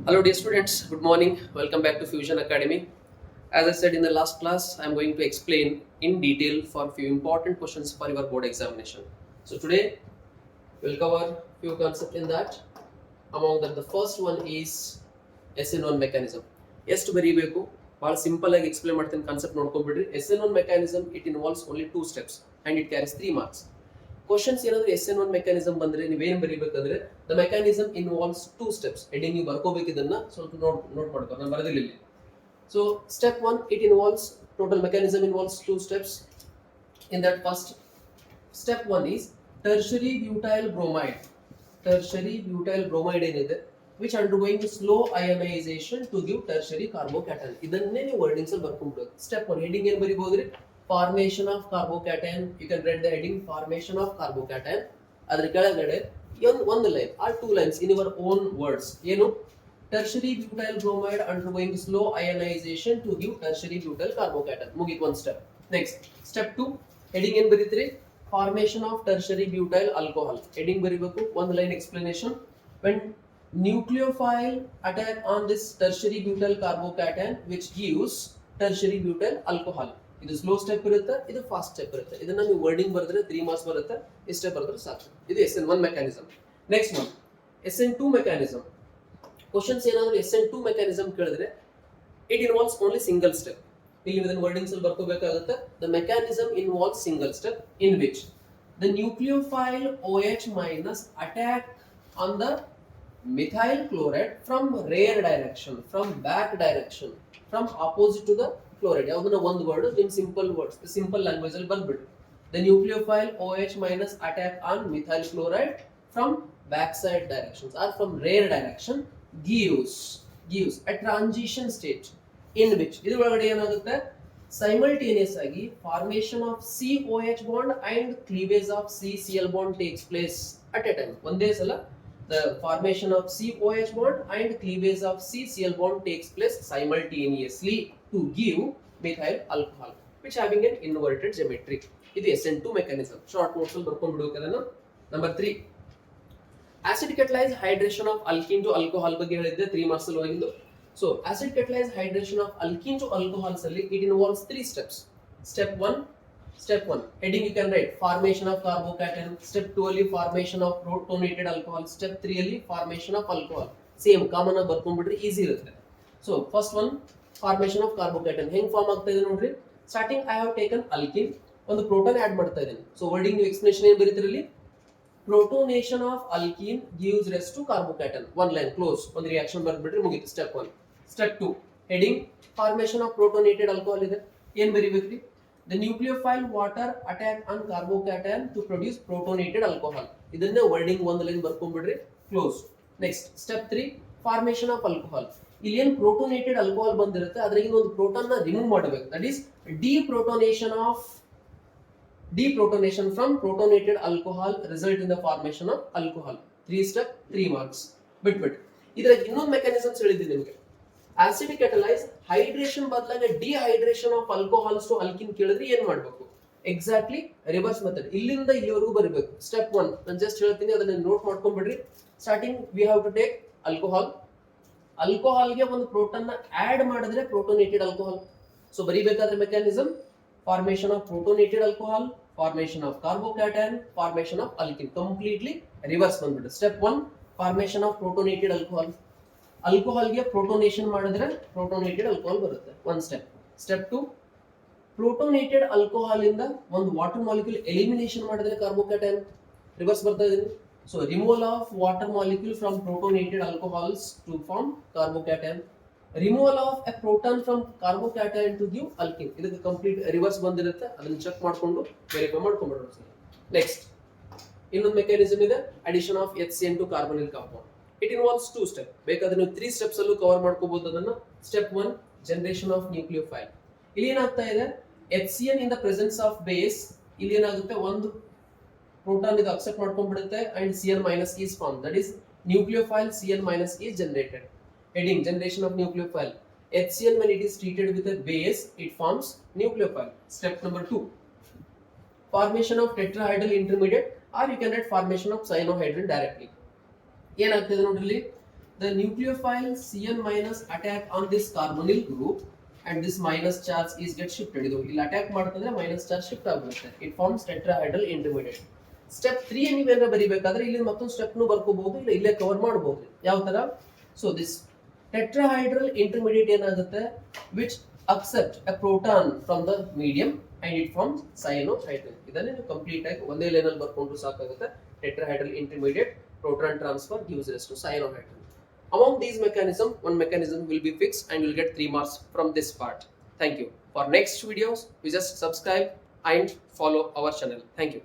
Hello, dear students. Good morning. Welcome back to Fusion Academy. As I said in the last class, I am going to explain in detail for few important questions for your board examination. So today we'll cover few concepts in that. Among that, the first one is SN1 mechanism. ಎಷ್ಟು ಬರೀಬೇಕು ಭಾಳ simple ಆಗಿ explain ಮಾಡ್ತೀನಿ concept ನೋಡ್ಕೊಂಡ್ಬಿಡ್ರಿ. SN1 mechanism it involves only two steps and it carries 3 marks. Questions ಏನಾದ್ರು SN1 mechanism ಬಂದ್ರೆ ನೀವೇನು ಬರೀಬೇಕಂದ್ರೆ the mechanism involves two steps. Heading ನೀವು ಬರ್ಕೋಬೇಕು, ಇದನ್ನ ಸ್ವಲ್ಪ ನೋಟ್ ಮಾಡ್ಕೊ, ನಾನು ಬರೆದಿಲ್ಲ ಇಲ್ಲಿ. So step 1 it involves total mechanism involves two steps. In that first step 1 is tertiary butyl bromide. Tertiary butyl bromide ಏನಿದೆ which undergoing slow ionization to give tertiary carbocation. ಇದನ್ನೇ ನೀವು ವರ್ಡಿಂಗ್ಸ್ ಅಲ್ಲಿ ಬರ್ಕೊಂಡ್ಬಿಡೋದು. ಸ್ಟೆಪ್ 1 ಹೆಡಿಂಗ್ ಏನು ಬರೀಬಹುದ್ರಿ? Formation of carbocation. You can write the heading formation of carbocation. ಅದರ ಕೆಳಗಡೆ ಒಂದು line or two lines in your own words. ಏನು? Tertiary butyl bromide undergoing slow ionisation to give tertiary butyl carbocation. ಮುಗಿತು ಒಂದು step. Next step 2 heading ಏನು ಬರೀತೀರಿ? Formation of tertiary butyl alcohol. Heading ಬರೀಬೇಕು, ಒಂದು line explanation. When nucleophile attack on this tertiary butyl carbocation which gives tertiary butyl alcohol. ಇದು slow step ಇರುತ್ತೆ, ಇದು fast step ಇರುತ್ತೆ. ಇದನ್ನ ನೀವು ವರ್ಡಿಂಗ್ ಬರೆದ್ರೆ 3 ಮಾರ್ಕ್ಸ್ ಬರುತ್ತೆ. ಇಷ್ಟೇ ಬರೆದ್ರೆ ಸಾಕು. ಇದು SN1 mechanism. Next one SN2 mechanism. Questions ಏನಾದರೂ SN2 ಮೆಕ್ಯಾನಿಸಮ್ ಕೇಳಿದ್ರೆ it involves only single step. ಇಲ್ಲಿ ಇದನ್ನ ವರ್ಡಿಂಗ್ಸ್ ಅಲ್ಲಿ ಬರ್ಕೋಬೇಕಾಗುತ್ತೆ. The mechanism involves single step in which the nucleophile OH minus attack on the methyl chloride from rear direction, from back direction, from opposite to the chloride. ಯಾವ್ದನ್ನ ಒಂದು word ನಿಮ್ simple words simple language ಅಲ್ಲಿ ಬಂದ್ಬಿಡಿ. The nucleophile OH minus attack on methyl chloride from backside directions or from rear direction gives a transition state in which ಇದ್ರ ಒಳಗಡೆ ಏನಾಗುತ್ತೆ? simultaneous ಆಗಿ formation of COH bond and cleavage of CCl bond takes place at a time. ಒಂದೇ ಸಲ the formation of COH bond and cleavage of CCl bond takes place simultaneously to give methyl alcohol which having an inverted geometry. ಇದು SN2 mechanism. Short notes ಅಲ್ಲಿ ಬರ್ಕೊಂಡು ಬಿಡೋಕದನ್ನು. Number 3 acid catalyzed hydration of alkene to alcohol ಬಗ್ಗೆ ಹೇಳಿದ್ದೆ 3 marks ಅಲ್ಲಿ ಹೋಗಿದ್ದು. So acid catalyzed hydration of alkene to alcohols ಅಲ್ಲಿ it involves 3 steps. Step 1 heading you can write formation of carbocation. Step 2 ಅಲ್ಲಿ formation of protonated alcohol. Step 3 ಅಲ್ಲಿ formation of alcohol. Same common ಆಗಿ ಬರ್ಕೊಂಡ್ಬಿಟ್ರೆ easy ಇರುತ್ತೆ. So first one formation of carbocation ಹೆಂಗ್ form ಆಗ್ತಾ ಇದೆ ನೋಡ್ರಿ. Starting I have taken ಅಲ್ಕಿನ್, ಒಂದು proton add ಮಾಡ್ತಾ ಇದ್ದೀನಿ. ಸೊ ವರ್ಡಿಂಗ್ ನೀವು ಎಕ್ಸ್ಪ್ಲನೇಷನ್ ಏನು ಬರೀತಿರಲಿ? protonation of alkene gives rise to carbocation. One line close. ಒಂದು ರಿಯಾಕ್ಷನ್ ಬರ್ಬಿಟ್ರೆ ಮುಗೀತು. Step 1. Step 2 heading formation of protonated alcohol ಇದೆ. ಏನು ಬರೀಬೇಕ್ರಿ? The nucleophile water attack on carbocation to produce protonated alcohol. ಇದನ್ನೇ wording ಒಂದು line ಬರ್ಕೊಂಡ್ಬಿಡ್ರಿ. Close. Next step 3 formation of alcohol. ಇಲ್ಲಿ ಏನು ಪ್ರೋಟೋನೇಟೆಡ್ alcohol ಬಂದಿರುತ್ತೆ ಅದರಿಂದ ಒಂದು ಪ್ರೋಟಾನ್ ನ ರಿಮೂವ್ ಮಾಡಬೇಕು. That is deprotonation from protonated alcohol result in the formation of alcohol. 3 step 3 marks. ಬಿಟ್ಬಿಟ್ಟು ಇದ್ರಾಗ ಇನ್ನೊಂದು ಮೆಕ್ಯಾನಿಸಮ್ಸ್ ಹೇಳಿದ್ದೀನಿ ನಿಮಗೆ. ಆಸಿಡ್ ಕ್ಯಾಟಲೈಸ್ ಹೈಡ್ರೇಷನ್ ಬದಲಾಗಿ dehydration of alcohols to alkene ಕೇಳಿದ್ರೆ ಏನ್ ಮಾಡಬೇಕು? Exactly reverse method. ಇಲ್ಲಿಂದ ಇಲ್ಲಿವರೆಗೂ ಬರಬೇಕು. ಸ್ಟೆಪ್ 1 ನಾನು ಜಸ್ಟ್ ಹೇಳ್ತೀನಿ, ಅದನ್ನ ನೋಟ್ ಮಾಡ್ಕೊಂಡ್ಬಿಡ್ರಿ. Starting we have to take alcohol. ಆಲ್ಕೋಹಾಲ್ಗೆ ಒಂದು ಪ್ರೋಟಾನ್ ನ ಆಡ್ ಮಾಡಿದ್ರೆ ಪ್ರೋಟೋನೇಟೆಡ್ ಆಲ್ಕೋಹಾಲ್. ಸೊ ಬರೀಬೇಕಾದ್ರೆ mechanism formation of protonated alcohol, formation of carbocation, formation of alkene. Completely reverse ಬಂದ್ಬಿಟ್ಟು. Step 1 formation of protonated alcohol. Alcohol ಗೆ ಪ್ರೋಟೋನೇಷನ್ ಮಾಡಿದ್ರೆ protonated alcohol ಬರುತ್ತೆ. ಒಂದು ಸ್ಟೆಪ್. ಸ್ಟೆಪ್ 2 ಪ್ರೋಟೋನೇಟೆಡ್ ಆಲ್ಕೋಹಾಲ್ ಇಂದ ಒಂದು ವಾಟರ್ ಮಾಲಿಕ್ಯೂಲ್ ಎಲಿಮಿನೇಷನ್ ಮಾಡಿದ್ರೆ ಕಾರ್ಬೋಕ್ಯಾಟೈನ್. ರಿವರ್ಸ್ ಬರ್ತಾ ಇದೀನಿ. So removal of water molecule from protonated alcohols to form carbocation. Removal of a proton from carbocation to give alkene. ಇದಕ್ಕೆ ಕಂಪ್ಲೀಟ್ ರಿವರ್ಸ್ ಬಂದಿರುತ್ತೆ. ಅದನ್ನ ಚೆಕ್ ಮಾಡ್ಕೊಂಡು verify ಮಾಡ್ಕೊಂಡ್ಬಿಡೋದು. ನೆಕ್ಸ್ಟ್ ಇನ್ನೊಂದು ಮೆಕ್ಯಾನಿಸಮ್ ಇದೆ, addition of HCN to carbonyl compound. It involves 2 step. ಬೇಕಾದ್ರೆ ನೀವು 3 steps ಅಲ್ಲೂ ಕವರ್ ಮಾಡ್ಕೋಬಹುದು ಅದನ್ನ. Step 1 generation of nucleophile. ಇಲ್ಲಿ ಏನಾಗ್ತಾ ಇದೆ? HCN in the presence of base. ಇಲ್ಲಿ ಏನಾಗುತ್ತೆ? ಒಂದು ಪ್ರೋಟಾನ್ ಇದು ಅಕ್ಸೆಪ್ಟ್ ಮಾಡ್ಕೊಂಡ್ಬಿಡುತ್ತೆ and Cl minus is formed. That is nucleophile Cl minus is generated. Heading generation of nucleophile. HCl when it is treated with a base it forms nucleophile. Step number 2 formation of tetrahedral intermediate or you can write formation of cyanohydrin directly. ಏನಾಗ್ತದೆ ನೋಡ್ರಿ, the nucleophile Cn minus attack on this carbonyl group and this minus charge is get shifted. ಇದು ಇಲ್ಲಿ attack ಮಾಡ್ತಂದ್ರೆ minus charge shift ಆಗುತ್ತೆ. It forms tetrahydral intermediate. Step 3 ನೀವೇನ ಬರಿಬೇಕಾದ್ರೆ ಇಲ್ಲಿ ಮತ್ತೊಂದು step ನು ಬರ್ಕೋಬಹುದು, ಇಲ್ಲ ಇಲ್ಲೇ ಕವರ್ ಮಾಡಬಹುದು. ಯಾವ ತರ? ಸೊ ದಿಸ್ ಟೆಟ್ರಾಹೈಡ್ರಲ್ ಇಂಟರ್ಮೀಡಿಯೇಟ್ ಏನಾಗುತ್ತೆ, which accept a proton from the medium and it forms cyanohydrin. ಇದನ್ನ ನೀವು ಕಂಪ್ಲೀಟ್ ಆಗಿ ಒಂದೇ ಲೈನ್ ಅಲ್ಲಿ ಬರ್ಕೊಂಡ್ರು ಸಾಕಾಗುತ್ತೆ. Tetrahedral intermediate proton transfer gives rise to cyanohydrin. Among these mechanisms, one mechanism will be fixed and you'll get 3 marks from this part. Thank you. For next videos, we just subscribe and follow our channel. Thank you.